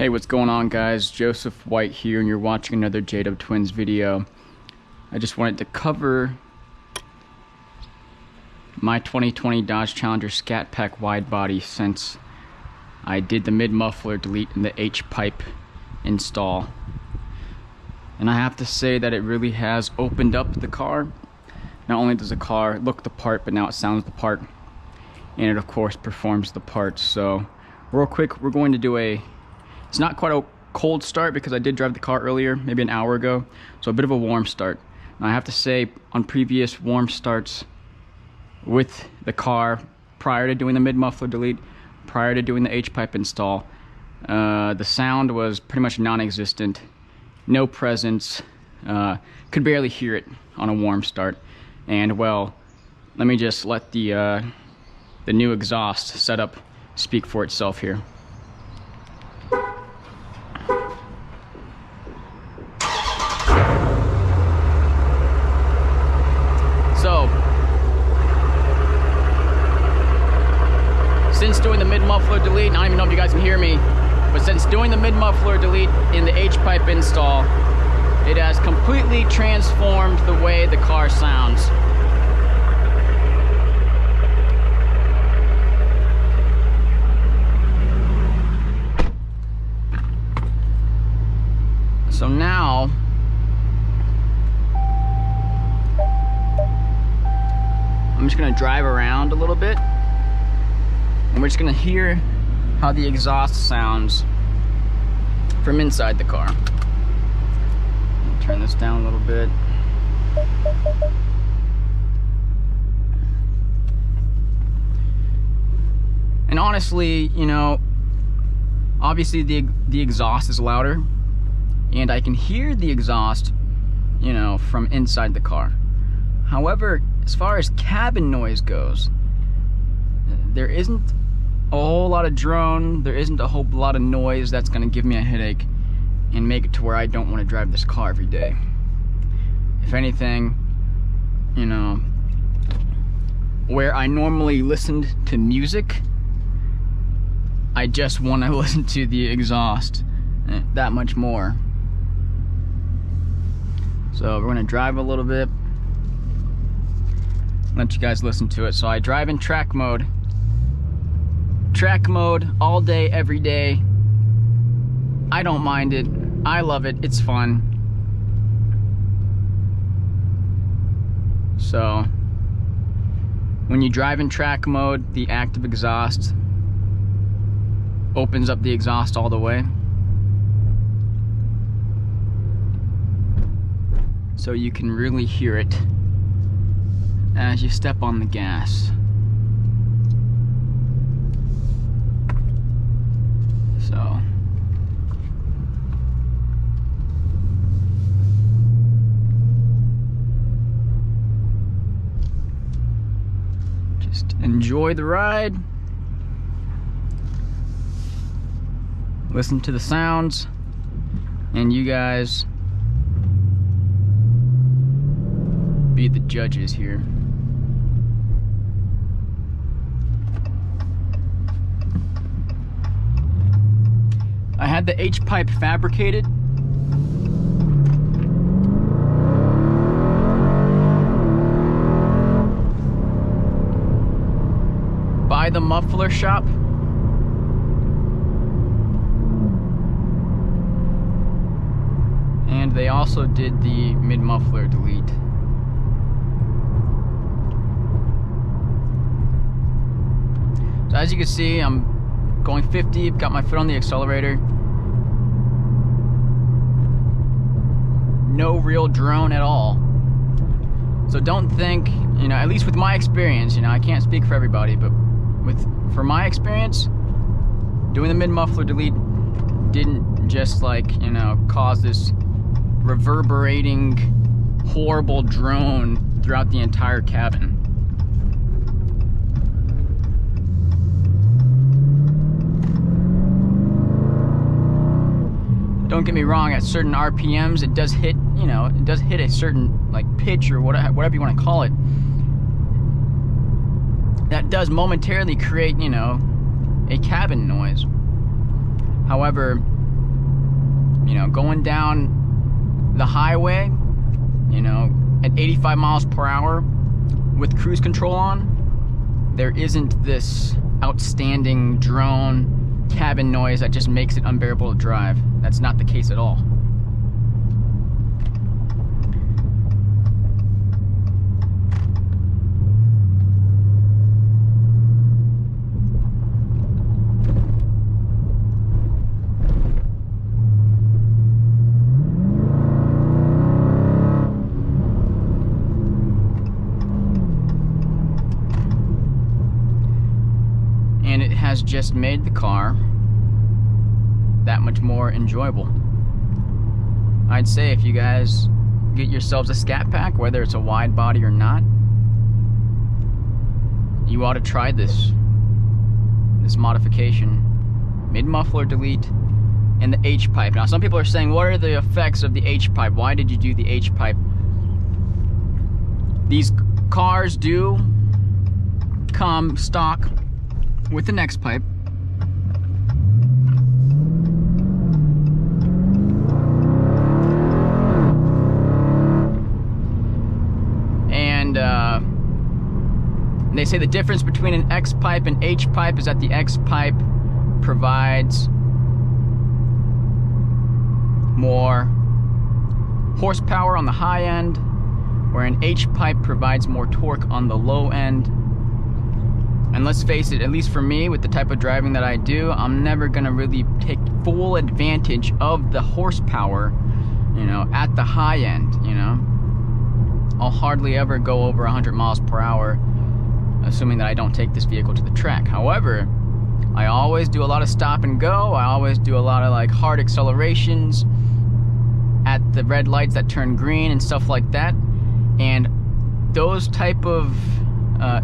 Hey, what's going on, guys? Joseph White here, and you're watching another JDub Twins video. I just wanted to cover my 2020 Dodge Challenger Scat Pack Widebody since I did the mid-muffler delete and the Hpipe install. And I have to say that it really has opened up the car. Not only does the car look the part, but now it sounds the part. And it, of course, performs the part. So, real quick, we're going to do it's not quite a cold start because I did drive the car earlier, maybe an hour ago. So a bit of a warm start. Now I have to say, on previous warm starts with the car, prior to doing the mid-muffler delete, prior to doing the Hpipe install, the sound was pretty much non-existent. No presence. Could barely hear it on a warm start. And well, let me just let the new exhaust setup speak for itself here. So, since doing the mid-muffler delete, I don't even know if you guys can hear me, but since doing the mid-muffler delete in the Hpipe install, it has completely transformed the way the car sounds. So now, I'm just gonna drive around a little bit, and we're just gonna hear how the exhaust sounds from inside the car. Turn this down a little bit. And honestly, you know, obviously the exhaust is louder, and I can hear the exhaust, you know, from inside the car. However, as far as cabin noise goes, there isn't a whole lot of drone, there isn't a whole lot of noise that's gonna give me a headache and make it to where I don't want to drive this car every day. If anything, you know, where I normally listened to music, I just want to listen to the exhaust that much more. So we're gonna drive a little bit, let you guys listen to it. So I drive in track mode all day, every day. I don't mind it, I love it, it's fun. So when you drive in track mode, the active exhaust opens up the exhaust all the way, so you can really hear it as you step on the gas. So just enjoy the ride, listen to the sounds, and you guys be the judges here. I had the Hpipe fabricated by the muffler shop. And they also did the mid-muffler delete. So as you can see, I'm going 50, got my foot on the accelerator. No real drone at all. So don't think, you know, at least with my experience, you know, I can't speak for everybody, but for my experience, doing the mid-muffler delete didn't just, like, you know, cause this reverberating, horrible drone throughout the entire cabin. Don't get me wrong, at certain RPMs it does hit, you know, it does hit a certain, like, pitch or whatever you want to call it. That does momentarily create, you know, a cabin noise. However, You know, going down the highway, you know, at 85 miles per hour with cruise control on, there isn't this outstanding drone cabin noise that just makes it unbearable to drive. That's not the case at all. And it has just made the car that much more enjoyable. I'd say if you guys get yourselves a Scat Pack, whether it's a wide body or not, you ought to try this modification. Mid-muffler delete and the Hpipe. Now some people are saying, what are the effects of the Hpipe? Why did you do the Hpipe? These cars do come stock with the next pipe. And they say the difference between an X-pipe and H-pipe is that the X-pipe provides more horsepower on the high end, where an H-pipe provides more torque on the low end. And let's face it, at least for me, with the type of driving that I do, I'm never gonna really take full advantage of the horsepower, you know, at the high end, you know. I'll hardly ever go over 100 miles per hour, assuming that I don't take this vehicle to the track. However, I always do a lot of stop and go. I always do a lot of like hard accelerations at the red lights that turn green and stuff like that. And those type of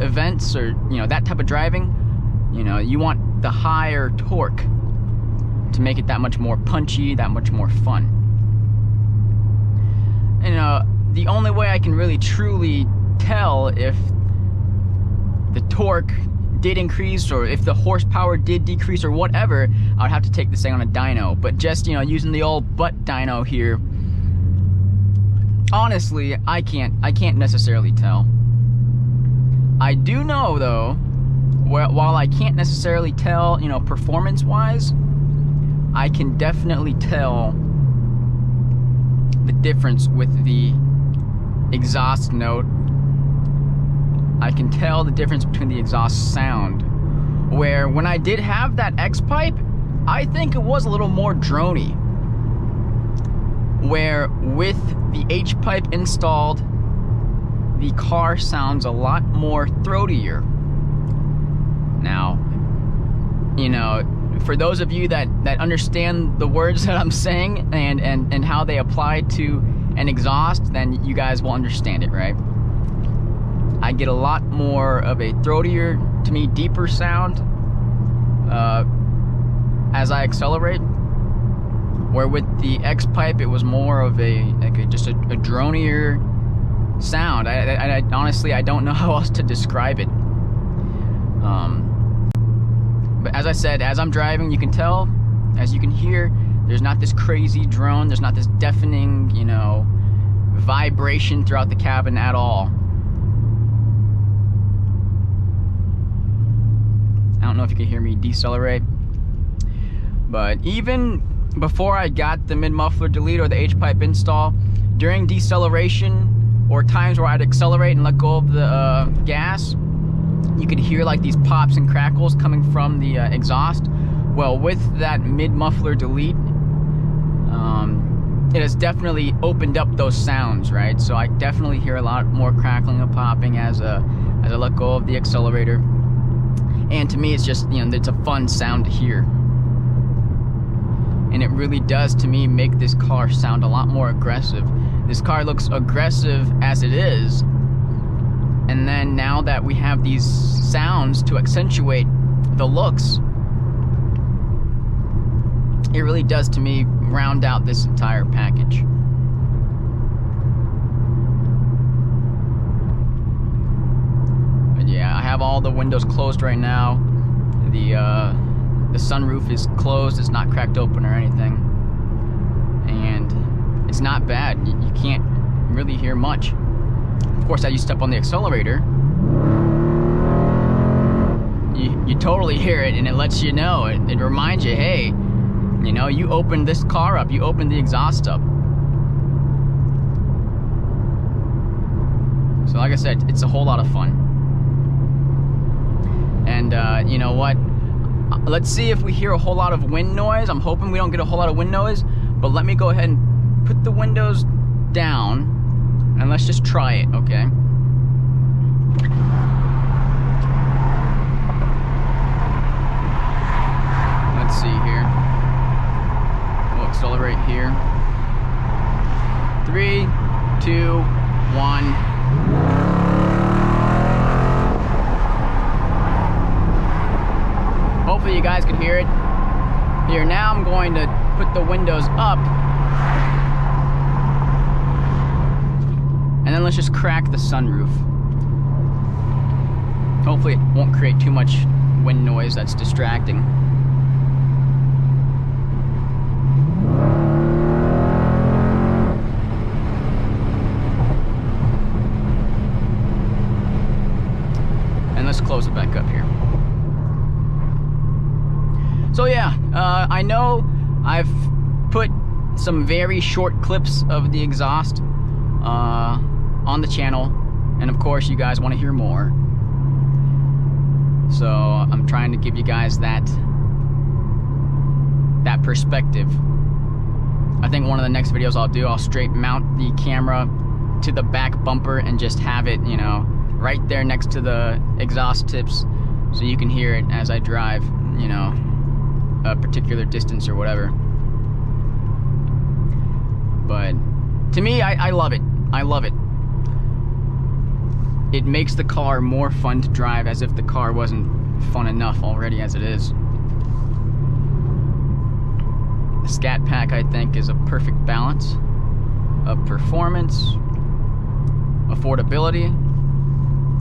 events, or you know, that type of driving, you know, you want the higher torque to make it that much more punchy, that much more fun. And the only way I can really truly tell if the torque did increase or if the horsepower did decrease or whatever, I would have to take this thing on a dyno. But just, you know, using the old butt dyno here, honestly, I can't necessarily tell. I do know though, while I can't necessarily tell, you know, performance-wise, I can definitely tell the difference with the exhaust note. I can tell the difference between the exhaust sound. Where when I did have that X-pipe, I think it was a little more droney. Where with the H-pipe installed, the car sounds a lot more throatier. Now, you know, for those of you that understand the words that I'm saying and how they apply to an exhaust, then you guys will understand it, right? I get a lot more of a throatier, to me, deeper sound as I accelerate. Where with the X-pipe, it was more of just a dronier sound. I honestly, I don't know how else to describe it. But as I said, as I'm driving, you can tell, as you can hear, there's not this crazy drone, there's not this deafening, you know, vibration throughout the cabin at all. I don't know if you can hear me decelerate, but even before I got the mid-muffler delete or the H-pipe install, during deceleration or times where I'd accelerate and let go of the gas, you could hear like these pops and crackles coming from the exhaust. Well, with that mid-muffler delete, it has definitely opened up those sounds, right? So I definitely hear a lot more crackling and popping as I let go of the accelerator. And to me, it's just, you know, it's a fun sound to hear. And it really does, to me, make this car sound a lot more aggressive. This car looks aggressive as it is. And then now that we have these sounds to accentuate the looks, it really does, to me, round out this entire package. But yeah, I have all the windows closed right now. The sunroof is closed, it's not cracked open or anything. and it's not bad. You can't really hear much. Of course, as you step on the accelerator, you totally hear it, and it lets you know. It reminds you, hey, you know, you opened this car up, you opened the exhaust up. So like I said, it's a whole lot of fun. And you know what? Let's see if we hear a whole lot of wind noise. I'm hoping we don't get a whole lot of wind noise, but let me go ahead and put the windows down, and let's just try it, okay? Let's see here. We'll accelerate here. 3, 2, 1. Hopefully you guys can hear it. Here, now I'm going to put the windows up. And then let's just crack the sunroof. Hopefully it won't create too much wind noise that's distracting. And let's close it back up here. So yeah, I know I've put some very short clips of the exhaust on the channel, and of course you guys want to hear more. So I'm trying to give you guys that perspective. I think one of the next videos I'll do, I'll straight mount the camera to the back bumper and just have it, you know, right there next to the exhaust tips, so you can hear it as I drive, you know, a particular distance or whatever. But to me, I love it. I love it. It makes the car more fun to drive, as if the car wasn't fun enough already as it is. The Scat Pack, I think, is a perfect balance of performance, affordability.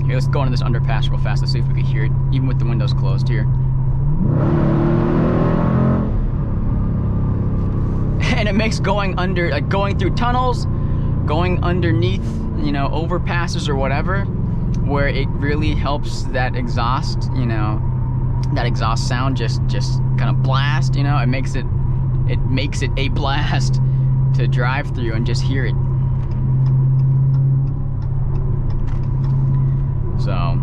Here, let's go into this underpass real fast. Let's see if we can hear it, even with the windows closed here. And it makes going under, like going through tunnels, going underneath, you know, overpasses or whatever, where it really helps that exhaust, you know, that exhaust sound just kind of blast, you know. It makes it a blast to drive through and just hear it. So,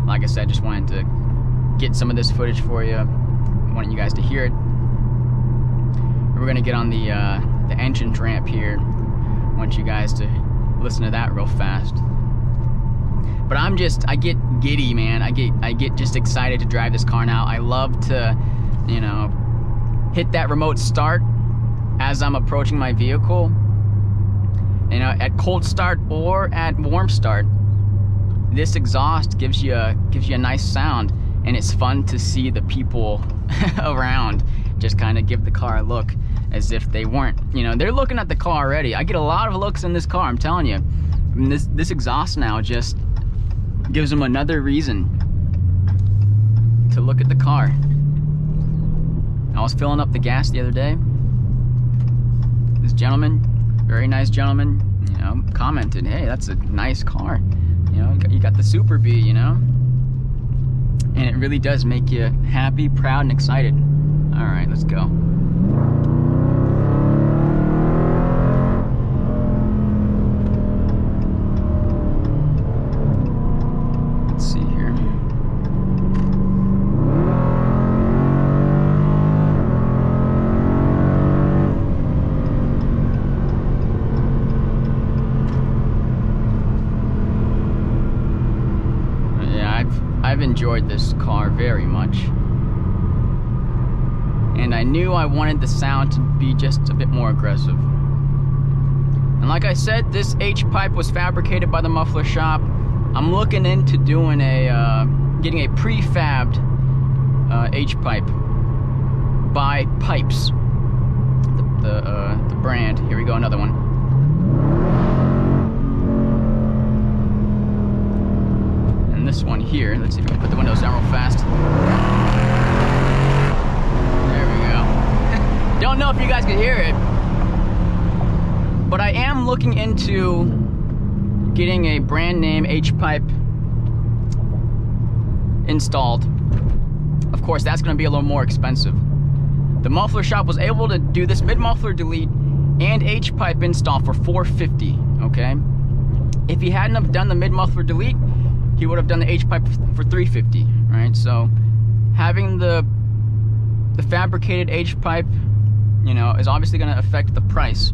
like I said, just wanted to get some of this footage for you. Wanted you guys to hear it. We're gonna get on the entrance ramp here. I want you guys to listen to that real fast. But I get giddy, man. I get just excited to drive this car now. I love to, you know, hit that remote start as I'm approaching my vehicle. You know, at cold start or at warm start, this exhaust gives you a nice sound, and it's fun to see the people around just kind of give the car a look as if they weren't, you know, they're looking at the car already. I get a lot of looks in this car, I'm telling you. I mean, this exhaust now just gives them another reason to look at the car. I was filling up the gas the other day. This gentleman, very nice gentleman, you know, commented, hey, that's a nice car. You know, you got the Super B, you know? And it really does make you happy, proud, and excited. All right, let's go. Let's see here. Yeah, I've enjoyed this car very much. And I knew I wanted the sound to be just a bit more aggressive. And like I said, this Hpipe was fabricated by the Muffler shop. I'm looking into doing getting a prefabbed Hpipe by Pipes, the brand. Here we go, another one. And this one here, let's see if we can put the windows down real fast. don't know if you guys could hear it, but I am looking into getting a brand name Hpipe installed. Of course, that's going to be a little more expensive. The muffler shop was able to do this mid-muffler delete and Hpipe install for $450, okay? If he hadn't have done the mid-muffler delete, he would have done the Hpipe for $350, right? So having the fabricated Hpipe, you know, is obviously going to affect the price.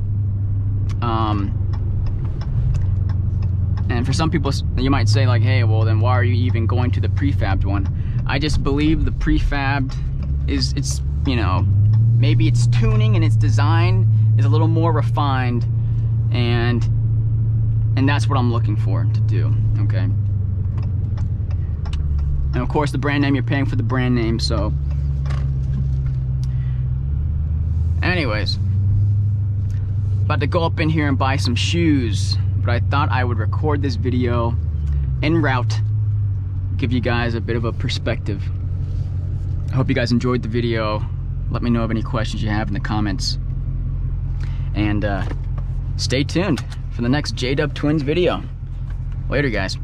And for some people, you might say like, hey, well then why are you even going to the prefabbed one? I just believe the prefabbed is, it's, you know, maybe its tuning and its design is a little more refined, and that's what I'm looking for to do, okay? And of course the brand name, you're paying for the brand name, so. Anyways, about to go up in here and buy some shoes, but I thought I would record this video en route, give you guys a bit of a perspective. I hope you guys enjoyed the video. Let me know of any questions you have in the comments. And stay tuned for the next JDub Twins video. Later, guys.